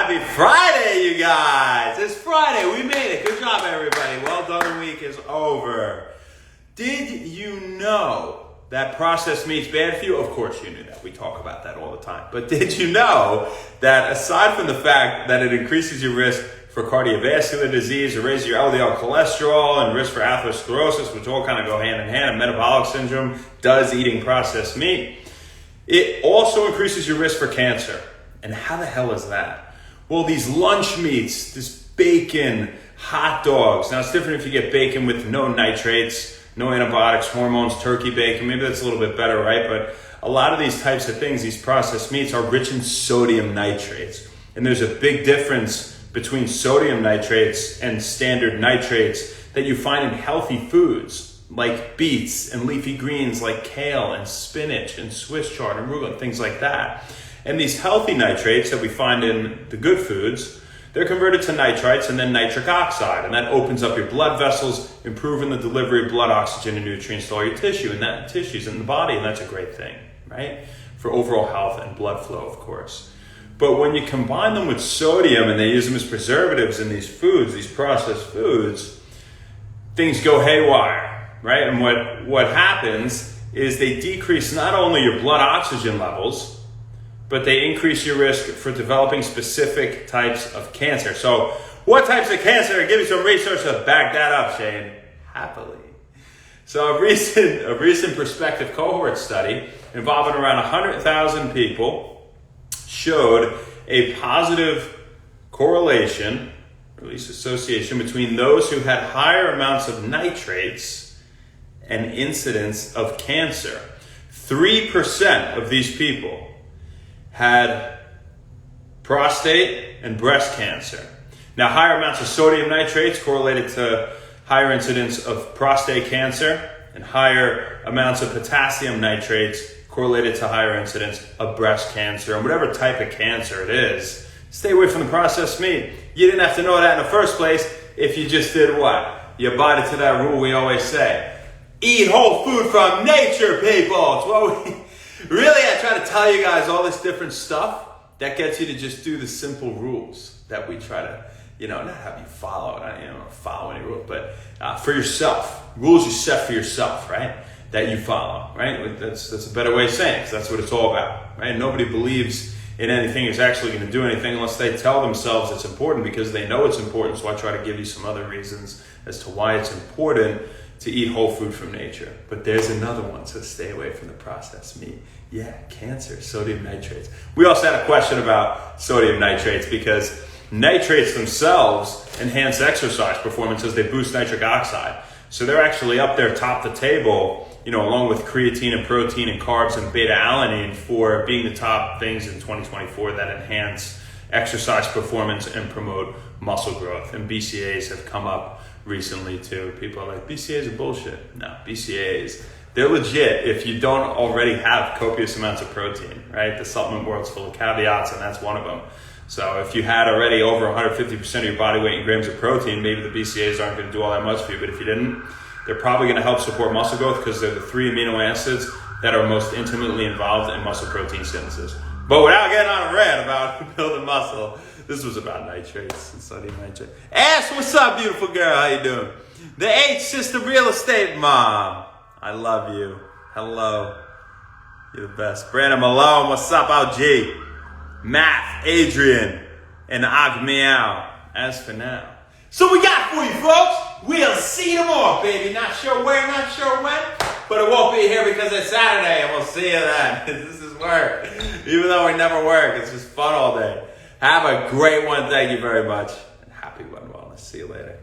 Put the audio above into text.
Happy Friday, you guys! It's Friday. We made it. Good job, everybody. Well done. The week is over. Did you know that processed meat's bad for you? Of course you knew that. We talk about that all the time. But did you know that aside from the fact that it increases your risk for cardiovascular disease, or raises your LDL cholesterol and risk for atherosclerosis, which all kind of go hand in hand, and metabolic syndrome, does eating processed meat, it also increases your risk for cancer. And how the hell is that? Well, these lunch meats, this bacon, hot dogs. Now, it's different if you get bacon with no nitrates, no antibiotics, hormones, turkey bacon. Maybe that's a little bit better, right? But a lot of these types of things, these processed meats, are rich in sodium nitrates. And there's a big difference between sodium nitrates and standard nitrates that you find in healthy foods like beets and leafy greens like kale and spinach and Swiss chard and arugula and things like that. And these healthy nitrates that we find in the good foods, they're converted to nitrites and then nitric oxide, and that opens up your blood vessels, improving the delivery of blood oxygen and nutrients to all your tissue, and that tissue's in the body, and that's a great thing, right? For overall health and blood flow, of course. But when you combine them with sodium and they use them as preservatives in these foods, these processed foods, things go haywire, right? And what happens is they decrease not only your blood oxygen levels, but they increase your risk for developing specific types of cancer. So what types of cancer? Give me some research to back that up, Shane. Happily. So a recent prospective cohort study involving around 100,000 people showed a positive correlation, or at least association, between those who had higher amounts of nitrates and incidence of cancer. 3% of these people had prostate and breast cancer. Now, higher amounts of sodium nitrates correlated to higher incidence of prostate cancer, and higher amounts of potassium nitrates correlated to higher incidence of breast cancer. And whatever type of cancer it is, stay away from the processed meat. You didn't have to know that in the first place if you just did what? You abided to that rule we always say. Eat whole food from nature, people. It's what we... Really, I try to tell you guys all this different stuff that gets you to just do the simple rules that we try to, not have you follow. I don't follow any rules, but for yourself. Rules you set for yourself, right? That you follow, right? That's a better way of saying it, because that's what it's all about, right? Nobody believes in anything is actually going to do anything unless they tell themselves it's important because they know it's important. So I try to give you some other reasons as to why it's important to eat whole food from nature. But there's another one, so stay away from the processed meat. Yeah, cancer, sodium nitrates. We also had a question about sodium nitrates because nitrates themselves enhance exercise performance as they boost nitric oxide. So they're actually up there top the table, along with creatine and protein and carbs and beta-alanine for being the top things in 2024 that enhance exercise performance and promote muscle growth. And BCAAs have come up recently too. People are like, BCAAs are bullshit. No, BCAAs, they're legit if you don't already have copious amounts of protein, right? The supplement world's full of caveats, and that's one of them. So if you had already over 150% of your body weight in grams of protein, maybe the BCAAs aren't going to do all that much for you. But if you didn't, they're probably going to help support muscle growth because they're the 3 amino acids that are most intimately involved in muscle protein synthesis. But without getting on a rant about building muscle, this was about nitrates and sodium nitrate. Ash, what's up, beautiful girl? How you doing? The H Sister Real Estate Mom. I love you. Hello. You're the best. Brandon Malone, what's up, OG? Matt, Adrian, and Agmeow. As for now. So we got for you, folks. We'll see you tomorrow, baby. Not sure where, not sure when, but it won't be here because it's Saturday, and we'll see you then. This is work. Even though we never work, it's just fun all day. Have a great one. Thank you very much. And happy One Wellness. See you later.